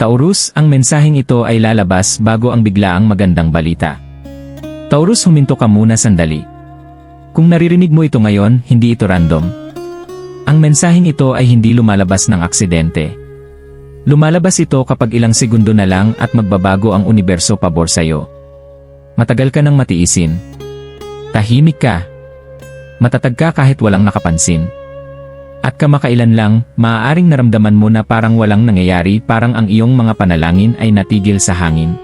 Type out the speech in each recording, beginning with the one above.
Taurus, ang mensaheng ito ay lalabas bago ang biglaang magandang balita. Taurus, huminto ka muna sandali. Kung naririnig mo ito ngayon, hindi ito random. Ang mensaheng ito ay hindi lumalabas ng aksidente. Lumalabas ito kapag ilang segundo na lang at magbabago ang universo pabor sa'yo. Matagal ka nang matiisin. Tahimik ka. Matatag ka kahit walang nakapansin. At kamakailan lang, maaaring naramdaman mo na parang walang nangyayari, parang ang iyong mga panalangin ay natigil sa hangin.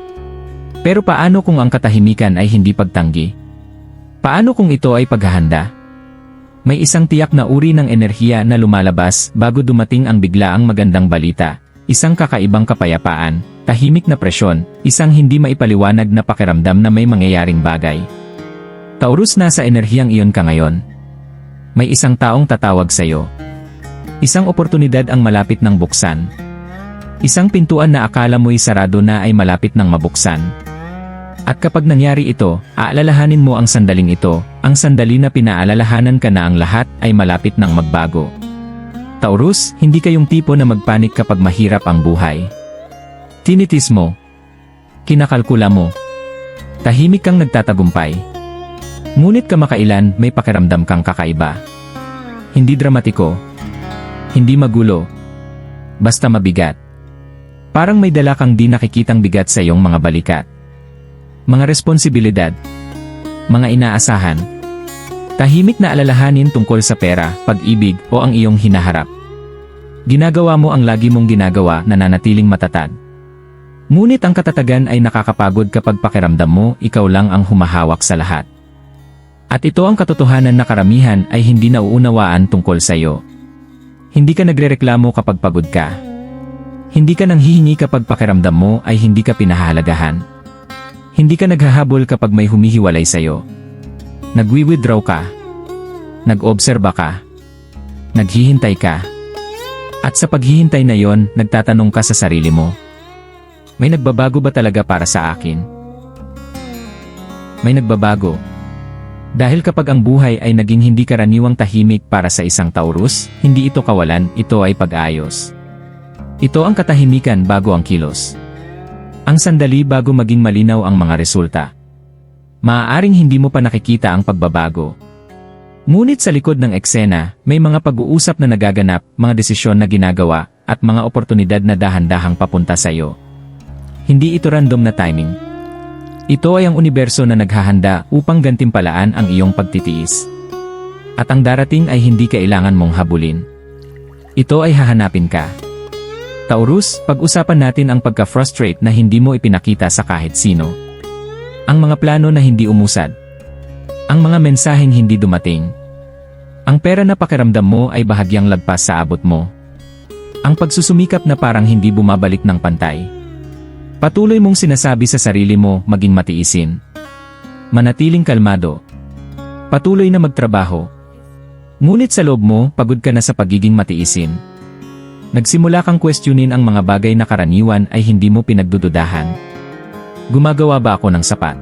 Pero paano kung ang katahimikan ay hindi pagtanggi? Paano kung ito ay paghahanda? May isang tiyak na uri ng enerhiya na lumalabas bago dumating ang biglaang magandang balita. Isang kakaibang kapayapaan, tahimik na presyon, isang hindi maipaliwanag na pakiramdam na may mangyayaring bagay. Taurus, nasa enerhiyang iyon ka ngayon. May isang taong tatawag sa'yo. Isang oportunidad ang malapit ng buksan. Isang pintuan na akala mo'y sarado na ay malapit ng mabuksan. At kapag nangyari ito, aalalahanin mo ang sandaling ito, ang sandali na pinaalalahanan ka na ang lahat ay malapit ng magbago. Taurus, hindi kayong tipo na magpanik kapag mahirap ang buhay. Tinitis mo. Kinakalkula mo. Tahimik kang nagtatagumpay. Ngunit kamakailan may pakiramdam kang kakaiba. Hindi dramatiko. Hindi magulo. Basta mabigat. Parang may dala kang di nakikitang bigat sa iyong mga balikat. Mga responsibilidad. Mga inaasahan. Tahimik na alalahanin tungkol sa pera, pag-ibig, o ang iyong hinaharap. Ginagawa mo ang lagi mong ginagawa, nananatiling matatag. Ngunit ang katatagan ay nakakapagod kapag pakiramdam mo ikaw lang ang humahawak sa lahat. At ito ang katotohanan na karamihan ay hindi nauunawaan tungkol sa iyo. Hindi ka nagrereklamo kapag pagod ka. Hindi ka nanghihingi kapag pakiramdam mo ay hindi ka pinahahalagahan. Hindi ka naghahabol kapag may humihiwalay sa'yo. Nagwi-withdraw ka. Nag-obserba ka. Naghihintay ka. At sa paghihintay na yon, nagtatanong ka sa sarili mo. May nagbabago ba talaga para sa akin? May nagbabago. Dahil kapag ang buhay ay naging hindi karaniwang tahimik para sa isang Taurus, hindi ito kawalan, ito ay pag-ayos. Ito ang katahimikan bago ang kilos. Ang sandali bago maging malinaw ang mga resulta. Maaaring hindi mo pa nakikita ang pagbabago. Ngunit sa likod ng eksena, may mga pag-uusap na nagaganap, mga desisyon na ginagawa, at mga oportunidad na dahan-dahang papunta sa iyo. Hindi ito random na timing. Ito ay ang universo na naghahanda upang gantimpalaan ang iyong pagtitiis. At ang darating ay hindi kailangan mong habulin. Ito ay hahanapin ka. Taurus, pag-usapan natin ang pagka-frustrate na hindi mo ipinakita sa kahit sino. Ang mga plano na hindi umusad. Ang mga mensaheng hindi dumating. Ang pera na pakiramdam mo ay bahagyang lagpas sa abot mo. Ang pagsusumikap na parang hindi bumabalik ng pantay. Patuloy mong sinasabi sa sarili mo, maging matiisin. Manatiling kalmado. Patuloy na magtrabaho. Ngunit sa loob mo, pagod ka na sa pagiging matiisin. Nagsimula kang questionin ang mga bagay na karaniwan ay hindi mo pinagdududahan. Gumagawa ba ako ng sapat?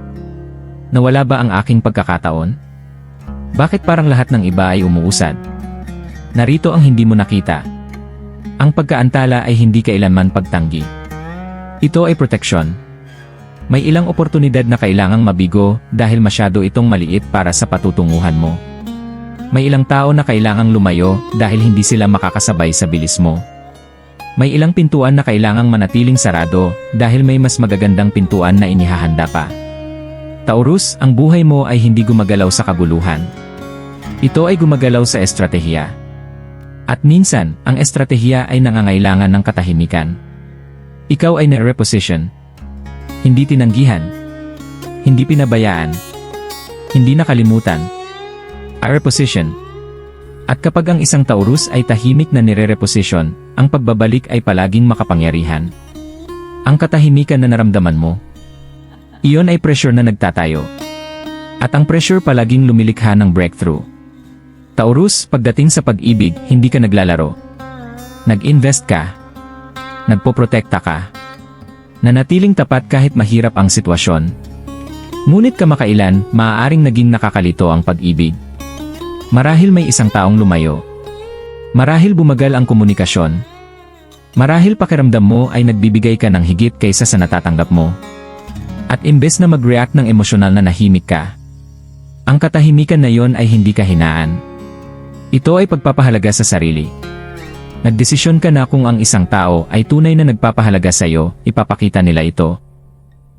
Nawala ba ang aking pagkakataon? Bakit parang lahat ng iba ay umuusad? Narito ang hindi mo nakita. Ang pagkaantala ay hindi kailanman pagtanggi. Ito ay proteksyon. May ilang oportunidad na kailangang mabigo dahil masyado itong maliit para sa patutunguhan mo. May ilang tao na kailangang lumayo dahil hindi sila makakasabay sa bilis mo. May ilang pintuan na kailangang manatiling sarado dahil may mas magagandang pintuan na inihahanda pa. Taurus, ang buhay mo ay hindi gumagalaw sa kaguluhan. Ito ay gumagalaw sa estratehiya. At minsan, ang estratehiya ay nangangailangan ng katahimikan. Ikaw ay na-reposition. Hindi tinanggihan. Hindi pinabayaan. Hindi nakalimutan. A-reposition. At kapag ang isang Taurus ay tahimik na nire-reposition, ang pagbabalik ay palaging makapangyarihan. Ang katahimikan na naramdaman mo, iyon ay pressure na nagtatayo. At ang pressure palaging lumilikha ng breakthrough. Taurus, pagdating sa pag-ibig, hindi ka naglalaro. Nag-invest ka. Nagpoprotekta ka. Nanatiling tapat kahit mahirap ang sitwasyon. Ngunit kamakailan, maaaring naging nakakalito ang pag-ibig. Marahil may isang taong lumayo. Marahil bumagal ang komunikasyon. Marahil pakiramdam mo ay nagbibigay ka ng higit kaysa sa natatanggap mo. At imbes na mag-react ng emosyonal na nahimik ka, ang katahimikan na yon ay hindi kahinaan. Ito ay pagpapahalaga sa sarili. Nagdesisyon ka na kung ang isang tao ay tunay na nagpapahalaga sa iyo, ipapakita nila ito.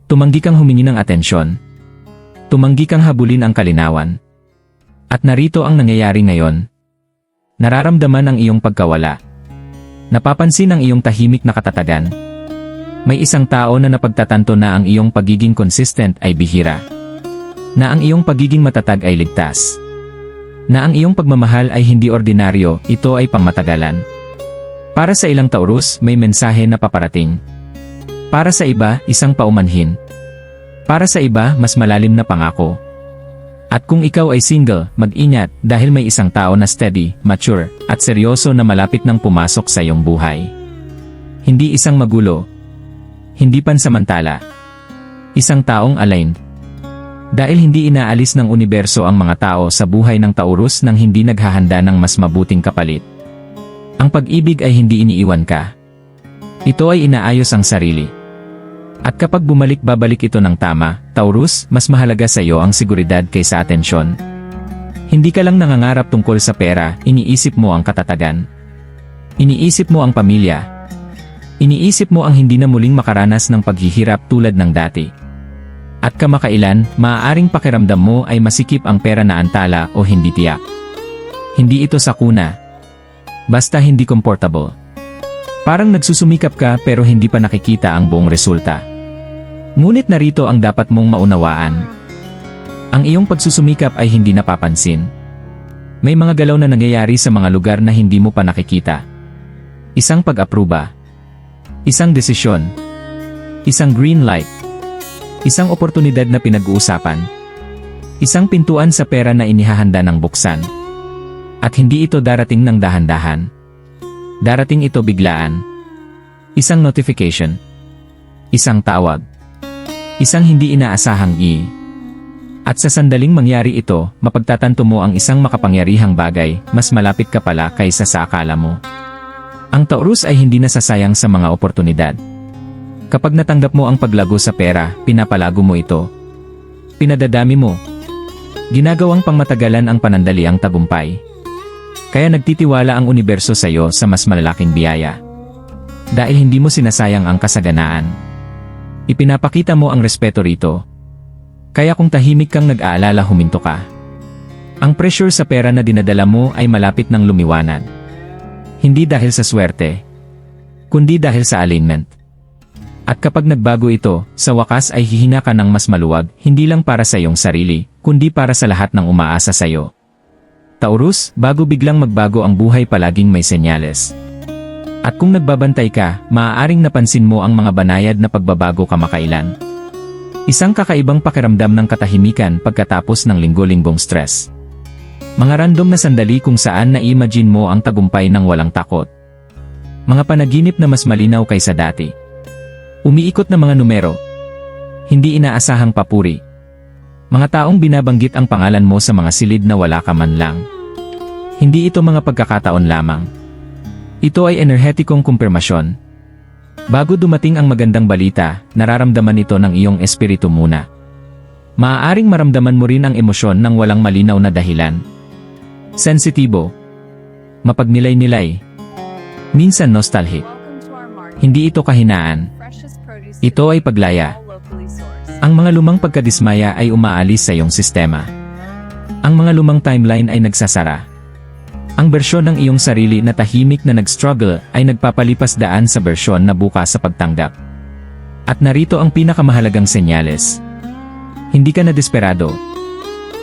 Tumanggi kang humingi ng atensyon. Tumanggi kang habulin ang kalinawan. At narito ang nangyayari ngayon. Nararamdaman ang iyong pagkawala. Napapansin ang iyong tahimik na katatagan. May isang tao na napagtatanto na ang iyong pagiging consistent ay bihira. Na ang iyong pagiging matatag ay ligtas. Na ang iyong pagmamahal ay hindi ordinaryo, ito ay pangmatagalan. Para sa ilang Taurus, may mensahe na paparating. Para sa iba, isang paumanhin. Para sa iba, mas malalim na pangako. At kung ikaw ay single, mag-ingat dahil may isang tao na steady, mature, at seryoso na malapit nang pumasok sa iyong buhay. Hindi isang magulo. Hindi pansamantala. Isang taong aligned. Dahil hindi inaalis ng universo ang mga tao sa buhay ng Taurus nang hindi naghahanda ng mas mabuting kapalit. Ang pag-ibig ay hindi iniiwan ka. Ito ay inaayos ang sarili. At kapag babalik ito ng tama, Taurus, mas mahalaga sa iyo ang seguridad kaysa atensyon. Hindi ka lang nangangarap tungkol sa pera, iniisip mo ang katatagan. Iniisip mo ang pamilya. Iniisip mo ang hindi na muling makaranas ng paghihirap tulad ng dati. At kamakailan, maaaring pakiramdam mo ay masikip ang pera na antala o hindi tiyak. Hindi ito sakuna. Basta hindi comfortable. Parang nagsusumikap ka pero hindi pa nakikita ang buong resulta. Ngunit narito ang dapat mong maunawaan. Ang iyong pagsusumikap ay hindi napapansin. May mga galaw na nangyayari sa mga lugar na hindi mo pa nakikita. Isang pag-apruba. Isang desisyon. Isang green light. Isang oportunidad na pinag-uusapan. Isang pintuan sa pera na inihahanda ng buksan. At hindi ito darating ng dahan-dahan. Darating ito biglaan. Isang notification. Isang tawag. Isang hindi inaasahang At sa sandaling mangyari ito, mapagtatanto mo ang isang makapangyarihang bagay, mas malapit ka pala kaysa sa akala mo. Ang Taurus ay hindi nasasayang sa mga oportunidad. Kapag natanggap mo ang paglago sa pera, pinapalago mo ito. Pinadadami mo. Ginagawang pangmatagalan ang panandaliang tagumpay. Kaya nagtitiwala ang universo sa iyo sa mas malalaking biyaya. Dahil hindi mo sinasayang ang kasaganaan. Ipinapakita mo ang respeto rito. Kaya kung tahimik kang nag-aalala, huminto ka. Ang pressure sa pera na dinadala mo ay malapit ng lumiwanag. Hindi dahil sa swerte, kundi dahil sa alignment. At kapag nagbago ito, sa wakas ay hihina ka ng mas maluwag, hindi lang para sa iyong sarili, kundi para sa lahat ng umaasa sa iyo. Taurus, bago biglang magbago ang buhay, palaging may senyales. At kung nagbabantay ka, maaaring napansin mo ang mga banayad na pagbabago kamakailan. Isang kakaibang pakiramdam ng katahimikan pagkatapos ng linggo-linggong stress. Mga random na sandali kung saan na-imagine mo ang tagumpay ng walang takot. Mga panaginip na mas malinaw kaysa dati. Umiikot na mga numero. Hindi inaasahang papuri. Mga taong binabanggit ang pangalan mo sa mga silid na wala ka man lang. Hindi ito mga pagkakataon lamang. Ito ay enerhetikong kumpirmasyon. Bago dumating ang magandang balita, nararamdaman ito ng iyong espiritu muna. Maaaring maramdaman mo rin ang emosyon ng walang malinaw na dahilan. Sensitibo. Mapagnilay-nilay. Minsan nostalgic. Hindi ito kahinaan. Ito ay paglaya. Ang mga lumang pagkadismaya ay umaalis sa iyong sistema. Ang mga lumang timeline ay nagsasara. Ang bersyon ng iyong sarili na tahimik na nag-struggle ay nagpapalipas daan sa bersyon na bukas sa pagtanggap. At narito ang pinakamahalagang senyales. Hindi ka na desperado.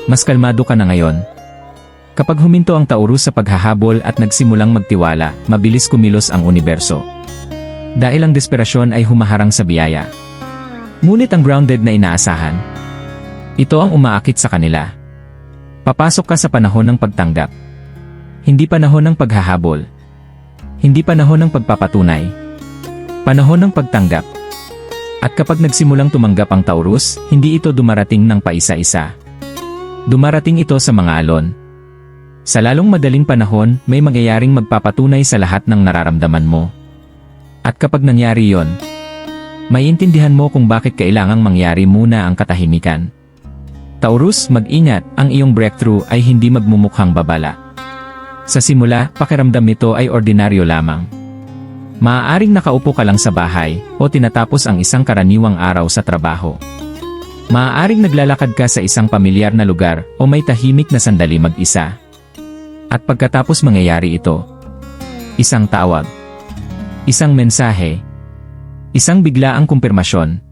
Mas kalmado ka na ngayon. Kapag huminto ang Taurus sa paghahabol at nagsimulang magtiwala, mabilis kumilos ang universo. Dahil ang desperasyon ay humaharang sa biyaya. Ngunit ang grounded na inaasahan, ito ang umaakit sa kanila. Papasok ka sa panahon ng pagtanggap. Hindi panahon ng paghahabol. Hindi panahon ng pagpapatunay. Panahon ng pagtanggap. At kapag nagsimulang tumanggap ang Taurus, hindi ito dumarating ng paisa-isa. Dumarating ito sa mga alon. Sa lalong madaling panahon, may mangyayaring magpapatunay sa lahat ng nararamdaman mo. At kapag nangyari yon, maiintindihan mo kung bakit kailangang mangyari muna ang katahimikan. Taurus, mag-ingat, ang iyong breakthrough ay hindi magmumukhang babala. Sa simula, pakiramdam nito ay ordinaryo lamang. Maaaring nakaupo ka lang sa bahay, o tinatapos ang isang karaniwang araw sa trabaho. Maaaring naglalakad ka sa isang pamilyar na lugar, o may tahimik na sandali mag-isa. At pagkatapos mangyayari ito, isang tawag, isang mensahe, isang biglaang kumpirmasyon,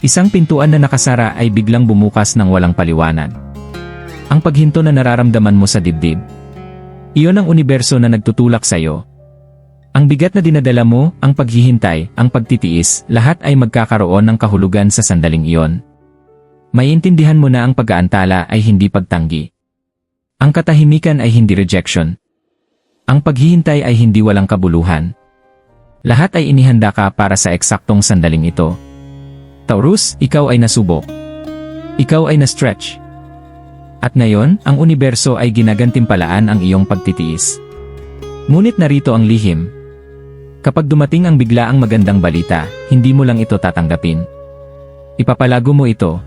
isang pintuan na nakasara ay biglang bumukas ng walang paliwanag. Ang paghinto na nararamdaman mo sa dibdib, iyon ang universo na nagtutulak sa iyo. Ang bigat na dinadala mo, ang paghihintay, ang pagtitiis, lahat ay magkakaroon ng kahulugan sa sandaling iyon. Maiintindihan mo na ang pag-aantala ay hindi pagtanggi. Ang katahimikan ay hindi rejection. Ang paghihintay ay hindi walang kabuluhan. Lahat ay inihanda ka para sa eksaktong sandaling ito. Taurus, ikaw ay nasubok. Ikaw ay na-stretch. At ngayon, ang universo ay ginagantimpalaan ang iyong pagtitiis. Ngunit narito ang lihim. Kapag dumating ang biglaang magandang balita, hindi mo lang ito tatanggapin. Ipapalago mo ito.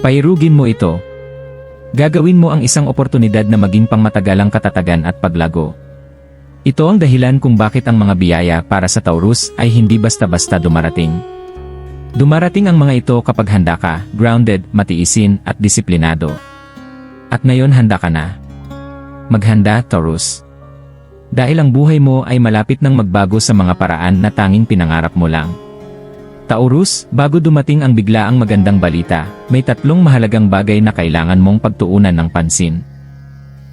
Pairugin mo ito. Gagawin mo ang isang oportunidad na maging pangmatagalang katatagan at paglago. Ito ang dahilan kung bakit ang mga biyaya para sa Taurus ay hindi basta-basta dumarating. Dumarating ang mga ito kapag handa ka, grounded, matiisin, at disiplinado. At ngayon handa ka na. Maghanda, Taurus. Dahil ang buhay mo ay malapit nang magbago sa mga paraan na tanging pinangarap mo lang. Taurus, bago dumating ang biglaang magandang balita, may 3 mahalagang bagay na kailangan mong pagtuunan ng pansin.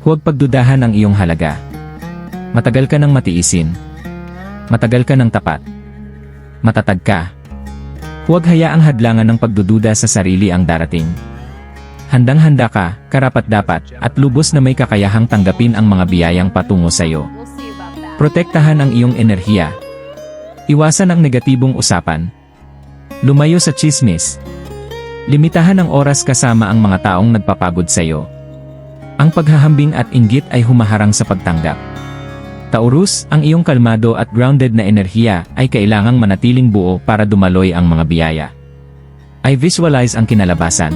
Huwag pagdudahan ang iyong halaga. Matagal ka nang matiisin. Matagal ka nang tapat. Matatag ka. Huwag hayaang hadlangan ng pagdududa sa sarili ang darating. Handang-handa ka, karapat-dapat, at lubos na may kakayahang tanggapin ang mga biyayang patungo sa iyo. Protektahan ang iyong enerhiya. Iwasan ang negatibong usapan. Lumayo sa tsismis. Limitahan ang oras kasama ang mga taong nagpapagod sa iyo. Ang paghahambing at inggit ay humaharang sa pagtanggap. Taurus, ang iyong kalmado at grounded na enerhiya ay kailangang manatiling buo para dumaloy ang mga biyaya. I visualize ang kinalabasan.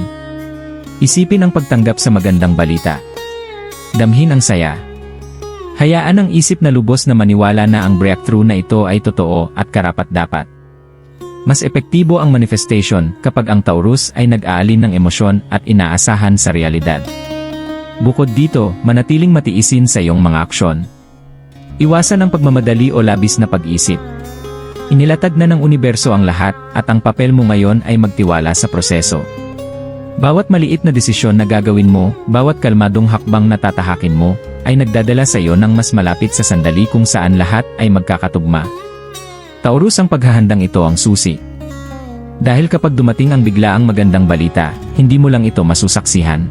Isipin ang pagtanggap sa magandang balita. Damhin ang saya. Hayaan ang isip na lubos na maniwala na ang breakthrough na ito ay totoo at karapat-dapat. Mas epektibo ang manifestation kapag ang Taurus ay nag-aalin ng emosyon at inaasahan sa realidad. Bukod dito, manatiling matiisin sa iyong mga aksyon. Iwasan ang pagmamadali o labis na pag-isip. Inilatag na ng universo ang lahat at ang papel mo ngayon ay magtiwala sa proseso. Bawat maliit na desisyon na gagawin mo, bawat kalmadong hakbang na tatahakin mo, ay nagdadala sa iyo ng mas malapit sa sandali kung saan lahat ay magkakatugma. Taurus, ang paghahandang ito ang susi. Dahil kapag dumating ang biglaang magandang balita, hindi mo lang ito masusaksihan.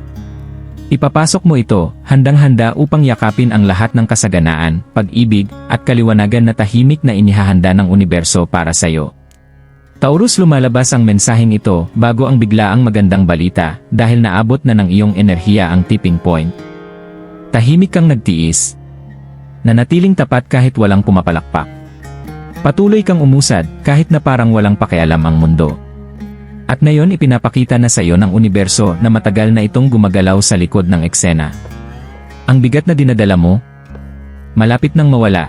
Ipapasok mo ito, handang-handa upang yakapin ang lahat ng kasaganaan, pag-ibig, at kaliwanagan na tahimik na inihahanda ng universo para sa iyo. Taurus, lumalabas ang mensaheng ito bago ang biglaang magandang balita dahil naabot na ng iyong enerhiya ang tipping point. Tahimik kang nagtiis. Nanatiling tapat kahit walang pumapalakpak. Patuloy kang umusad kahit na parang walang pakialam ang mundo. At ngayon ipinapakita na sa iyo ng universo na matagal na itong gumagalaw sa likod ng eksena. Ang bigat na dinadala mo, malapit nang mawala.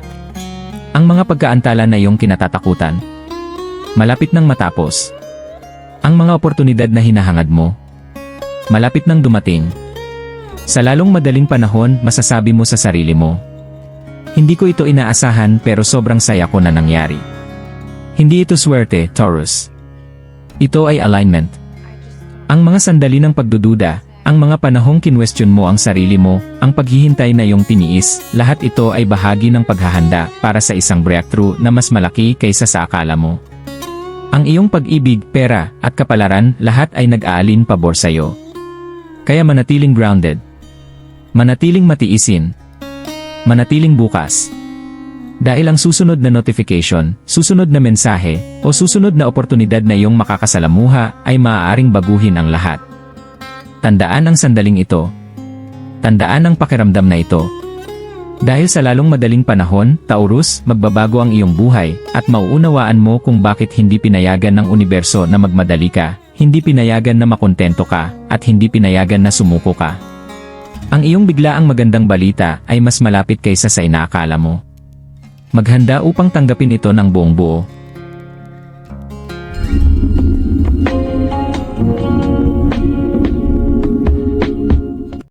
Ang mga pagkaantala na iyong kinatatakutan, malapit nang matapos. Ang mga oportunidad na hinahangad mo, malapit nang dumating. Sa lalong madaling panahon, masasabi mo sa sarili mo, hindi ko ito inaasahan pero sobrang saya ko na nangyari. Hindi ito swerte, Taurus. Ito ay alignment. Ang mga sandali ng pagdududa, ang mga panahong kinwestiyon mo ang sarili mo, ang paghihintay na iyong tiniis, lahat ito ay bahagi ng paghahanda para sa isang breakthrough na mas malaki kaysa sa akala mo. Ang iyong pag-ibig, pera, at kapalaran, lahat ay nag-aalin pabor sa iyo. Kaya manatiling grounded. Manatiling matiisin. Manatiling bukas. Dahil ang susunod na notification, susunod na mensahe, o susunod na oportunidad na iyong makakasalamuha ay maaaring baguhin ang lahat. Tandaan ang sandaling ito. Tandaan ang pakiramdam na ito. Dahil sa lalong madaling panahon, Taurus, magbabago ang iyong buhay, at mauunawaan mo kung bakit hindi pinayagan ng universo na magmadali ka, hindi pinayagan na makontento ka, at hindi pinayagan na sumuko ka. Ang iyong biglaang magandang balita ay mas malapit kaysa sa inaakala mo. Maghanda upang tanggapin ito ng buong buo,